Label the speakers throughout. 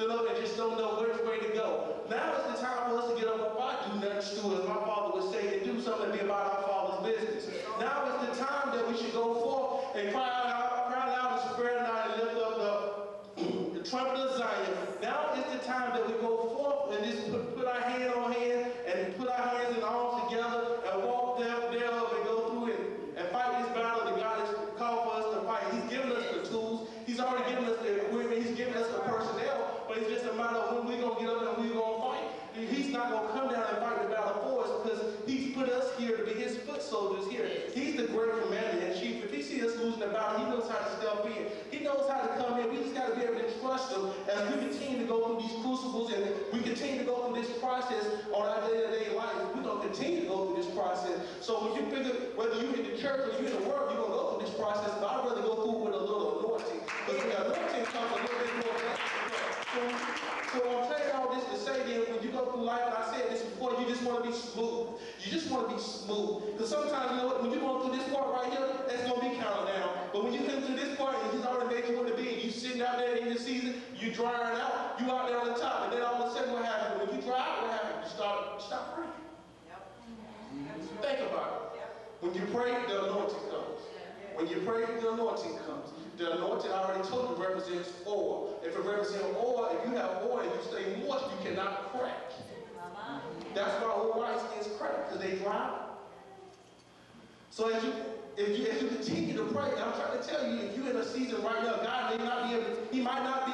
Speaker 1: stood up and just don't know which way to go. Now is the time for us to get up and fight, do nothing stupid, as my father would say, and do something to be about our Father's business. Now is the time that we should go forth and cry loud and spread out and lift up the trumpet of Zion. Now is the time that we go forth and just put our hand on hand and put our hands and arms together and walk thereof and go through it and fight this battle that God has called for us to fight. He's given us the tools. He's already given us the equipment. He's given us the personnel. But it's just a matter of when we're going to get up and we're going to fight. And he's not going to come down and fight the battle for us because he's put us here to be his foot soldiers here. He's the great commander-in-chief. If he sees us losing the battle, he knows how to step in. He knows how to come in. We just got to be able to trust him as we continue to go through these crucibles and we continue to go through this process on our day-to-day life. We're going to continue to go through this process. So when you figure, whether you're in the church or you're in the world, you're going to go through this process. But I'd rather go through with a little anointing. Because the anointing comes a little bit more. So I'm saying all this to say that when you go through life, and I said this before, you just want to be smooth. You just want to be smooth. Because sometimes, you know what, when you're going through this part right here, that's going to be counted down. But when you come to this part and he's already made you want to be, and you sitting out there in the season, you drying out, you out there on the top, and then all of a sudden what happens? When you dry out, what happens? You stop praying. Yep. Think about it. Yep. When you pray, the anointing comes. When you pray, the anointing comes. The anointing, I already told you, represents oil. If it represents oil, if you have oil and you stay moist, you cannot crack. That's why old wineskins crack, because they dry out. So if you continue to pray, I'm trying to tell you, if you're in a season right now, God may not be able, you might not be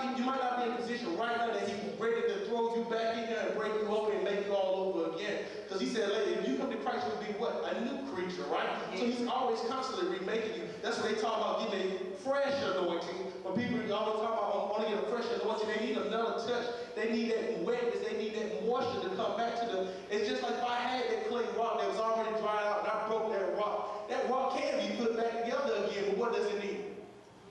Speaker 1: in a position right now that he's ready to throw you back in there and break you open and make you all over again. Because he said, if you come to Christ, you'll be what? A new creature, right? So he's always constantly remaking you. That's what they talk about, getting a fresh anointing. When people always talk about wanting to get a fresh anointing, they need another touch. They need that wetness. They need that moisture to come back to them. It's just like if I had that clay rock that was already dried out and I broke that rock. That rock can be put back together again, but what does it need?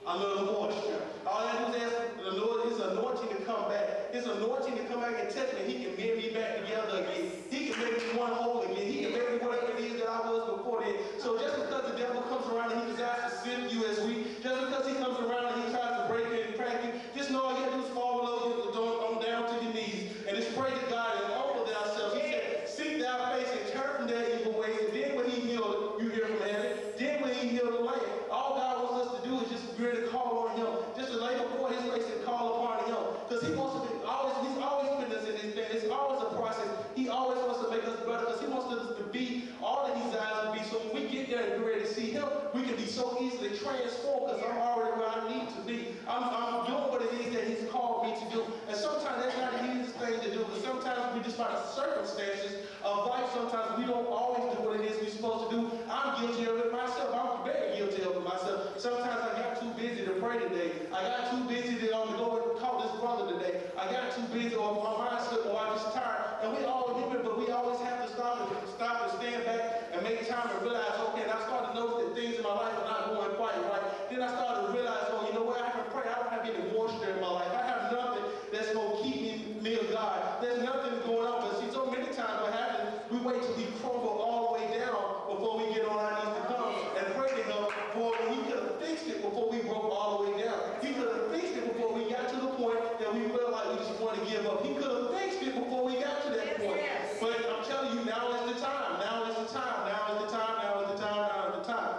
Speaker 1: A little moisture. All I do is ask the Lord, his anointing to come back. His anointing to come back and touch me. He can mend me back together again. He can make me one whole again. He can make me whatever it is that I was before then. So just because the devil comes around and he desires to sift you as wheat, just because he comes around and he tries to break you and crack you, just know all you have to do is fall below you, on down to your knees and just pray to God and humble ourselves. He said, seek thy face and turn from their evil ways. And then when he healed, you hear from heaven. Then when he healed the land, all God wants us to do is just really call on him, just to lay before his face and call upon him. Because he wants to be he's always putting us in this thing. It's always a process. He always wants to make us better because he wants us to be all that he desires to be. So when we get there and get ready to see him, we can be so easily transformed because I'm already where I need to be. I'm doing what it is that he's called me to do. And sometimes that's not the easiest thing to do, but sometimes we just by the circumstances of life, sometimes we don't always do what it is we're supposed to do. I'm guilty of it myself. I'm very guilty of it myself. Sometimes I got too busy to pray today. I got too busy to go and call this brother today. I got too busy or my mind slipped or I'm just tired. And we all human, but we always have to stop and stand back and make time to realize, okay, and I started to notice that things in my life are not going quite right. Then I started to realize, oh, you know what, I can pray. I don't have any moisture in my life. I have nothing that's going to keep me of God. There's nothing going on. But see, so many times what happens, we wait till we crumble all the way down before we get on our knees to come and pray to him. For he could have fixed it before we broke all the way down. He could have fixed it before we got to the point that we felt like we just want to give up. He could have fixed it before we got to that point. Yes. But I'm telling you, now is the time. Now is the time. Now is the time. Now is the time. Now is the time.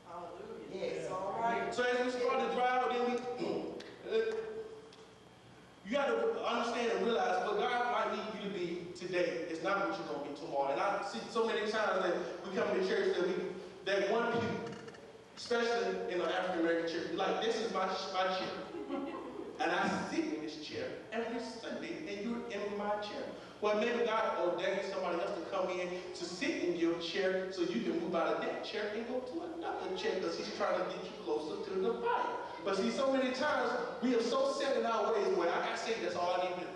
Speaker 2: Hallelujah. Yes. All right.
Speaker 1: So as we start to dry out, then you got to understand and realize what God might need you to be today is not what you're going to be tomorrow. And I see so many times that we come to church that one people, especially in an African American church, like, this is my chair. And I sit in this chair every Sunday, and you're in my chair. Well, maybe God ordained somebody else to come in to sit in your chair so you can move out of that chair and go to another chair because he's trying to get you closer to the fire. But see, so many times we are so set in our ways where I got saved, that's all I need to do.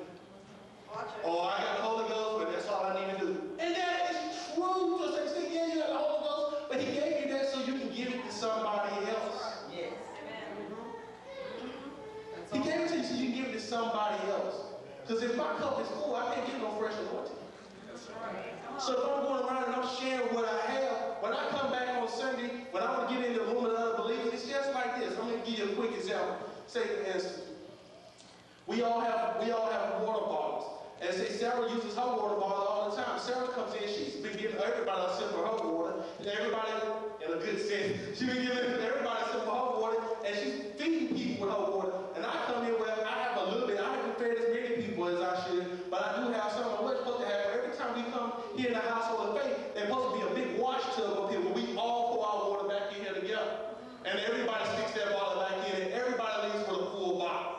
Speaker 1: Or I got the Holy Ghost, but that's all I need to do. And that is true. So they say, yeah, you got the Holy Ghost, but he gave you that so you can give it to somebody else.
Speaker 2: Yes.
Speaker 1: He gave it to you so you can give it to somebody else. Because if my cup is full, I can't get no fresh anointing.
Speaker 2: That's right.
Speaker 1: So if I'm going around and I'm sharing what I have, when I come back on Sunday, when I want to get in the room of other believers, it's just like this. I'm going to give you a quick example. Say, for instance, We all have water bottles. And say Sarah uses her water bottle all the time. Sarah comes in, she's been giving everybody a sip of her water. And everybody, in a good sense, she's been giving everybody a sip of her water, and she's feeding people with her water. And I come in where I have a little bit, I haven't fed as many people as I should, but I do have some. What's supposed to happen? Every time we come here in the household of faith, there's supposed to be a big wash tub up here where we all pour our water back in here together. And everybody sticks their bottle back in, and everybody leaves with a full bottle.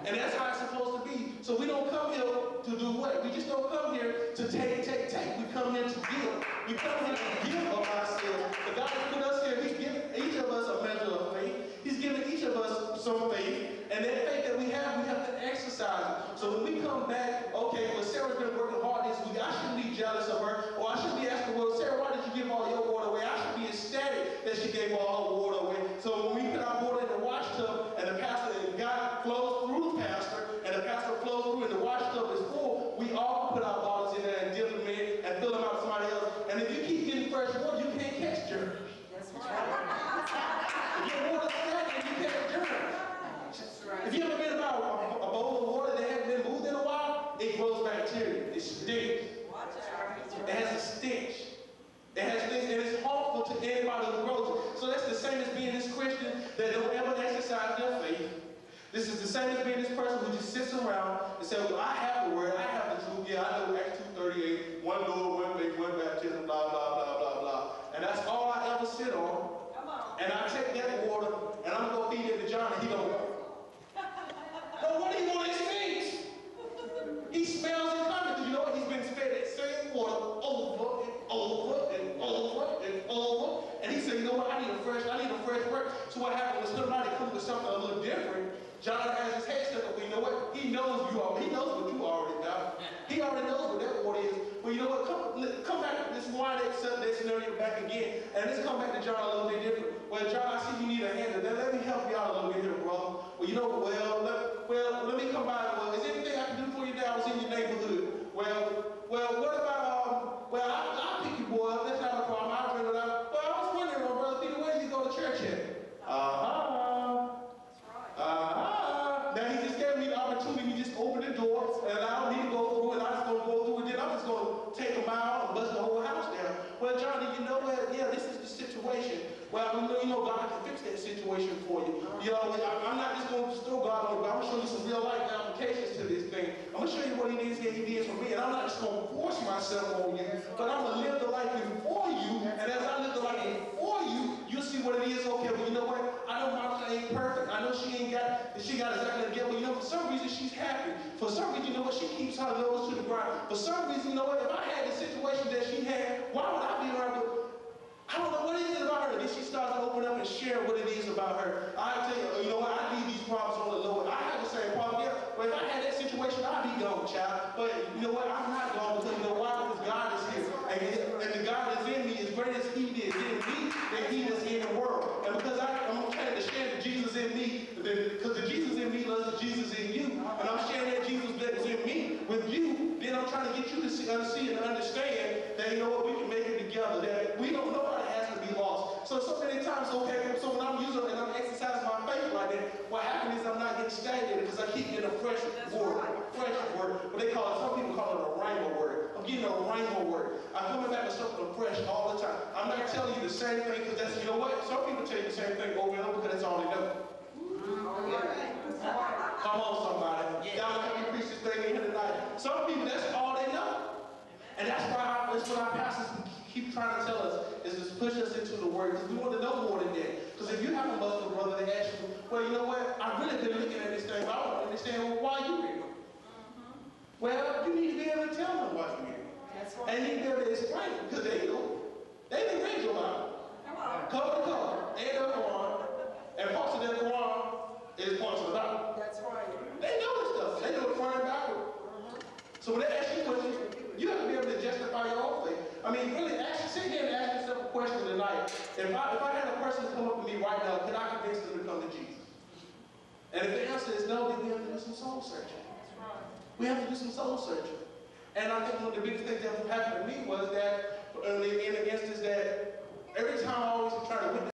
Speaker 1: And that's how it's supposed to be. So we don't come here to do what? We just don't come here to take. We come here to give. We come here to give of ourselves. But God has put us here. He's given each of us a measure of faith. He's given each of us some faith. And that faith that we have to exercise it. So when we come back, okay, well, Sarah's been working hard this week. I shouldn't be jealous of her. Or I shouldn't be asking, well, Sarah, why did you give all your water away? I should be ecstatic that she gave all her water away. So when we put our water in the wash tub, and the pastor, and God flows through the pastor, and the pastor flows through, and the wash tub is full, we all put our bottles in there and dip them in and fill them out to somebody else. And if you keep getting fresh water, you can't catch germs.
Speaker 2: That's right.
Speaker 1: If your water's stagnant, you catch germs.
Speaker 2: That's right.
Speaker 1: If you ever been about a bowl of water that hasn't been moved in a while, it grows bacteria. It stinks.
Speaker 2: Watch out.
Speaker 1: It has a stench. It has things, and it's harmful to anybody who grows it. So that's the same as being this Christian that don't ever exercise their faith. This is the same as being this person who just sits around and says, well, I have the word, I have the truth. Yeah, I know Acts 2:38, one Lord, one faith, one baptism, blah, blah, blah, blah, blah. And that's all I ever sit on.
Speaker 2: Come on.
Speaker 1: And I take that water, and I'm going to feed it to John, and he don't. No, what do you want? It stinks. He smells it coming. Do you know what? He's been fed that same water over and over and over and over. And he said, you know what? I need a fresh word. So what happened was somebody come with something a little different. John has his head stuck up, but you know what? He knows what you already got. He already knows what that water is. But you know what? Come back, let's wind that scenario back again. And let's come back to John a little bit different. Well, John, I see you need a hand. Let me help you out a little bit here, brother. Well, you know, let me come by. Well, is there anything I can do for you now? I was in your neighborhood. Well, what about, I'll pick you, boy up. That's not a problem. I'll bring it up. Well, I was wondering, Brother Peter, where do you go to church at? Now he just gave me the opportunity to just open the door and allow me to go through, and I'm just going to go through, and then I'm just going to take a mile and bust the whole house down. Well, Johnny, you know what? Yeah, this is the situation. Well, you know God can fix that situation for you. You know, I'm not just going to just throw God on it, but I'm going to show you some real life applications to this thing. I'm going to show you what he did for me, and I'm not just going to force myself on you, but I'm going to live the life before you, and as I live the life before you, you'll see what it is. Okay, well, you know what? I know Monica ain't perfect. I know she got exactly together, but you know, for some reason she's happy. For some reason, you know what? She keeps her nose to the ground. For some reason, you know what? If I had the situation that she had, why would I be around with? I don't know what it is about her. Then she starts to open up and share what it is about her. I tell you, you know what? I leave these problems on the Lord. I have the same problem. Yeah, but if I had that situation, I'd be gone, child. But you know what? I'm not gone because you know why? Because God is here. And the God that's in me is great as he is in me, that he is in the world. And because I'm trying to share the Jesus in me, because the Jesus in me loves the Jesus in you. And I'm sharing that Jesus that is in me with you. Then I'm trying to get you to see and understand that, you know what, we can make it together. That we don't, nobody has to be lost. So many times, okay, so when I'm using and I'm exercising my faith like that, what happens is I'm not getting stagnated because I keep getting a fresh word. What they call it, some people call it a rhema word. I'm getting a rhema word. I'm coming back with something fresh all the time. I'm not telling you the same thing because that's, you know what, some people tell you the same thing over and over because that's all they know. Come on, somebody. Y'all let me preach this thing in here tonight. Some people, that's all they know. And that's what our pastors keep trying to tell us, is to push us into the word, because we want to know more than that. Because if you have a Muslim brother that asks you, well, you know what, I've really been looking at this thing, but I don't understand why you here. Well, you need to be able to tell them why you're here. And you need to be able to explain it, because they know. They didn't read your Bible. Cover to cover, and the Quran, and parts of their Quran is parts of the Bible.
Speaker 2: That's right.
Speaker 1: They know this stuff. They know the front and backward. So when they ask you questions, you have to be able to justify your own faith. I mean, really, sit here and ask yourself a question tonight. If I had a person come up to me right now, could I convince them to come to Jesus? And if the answer is no, then we have to do some soul searching. We have to do some soul searching. And I think one of the biggest things that happened to me was that, in the instance that every time I always try to witness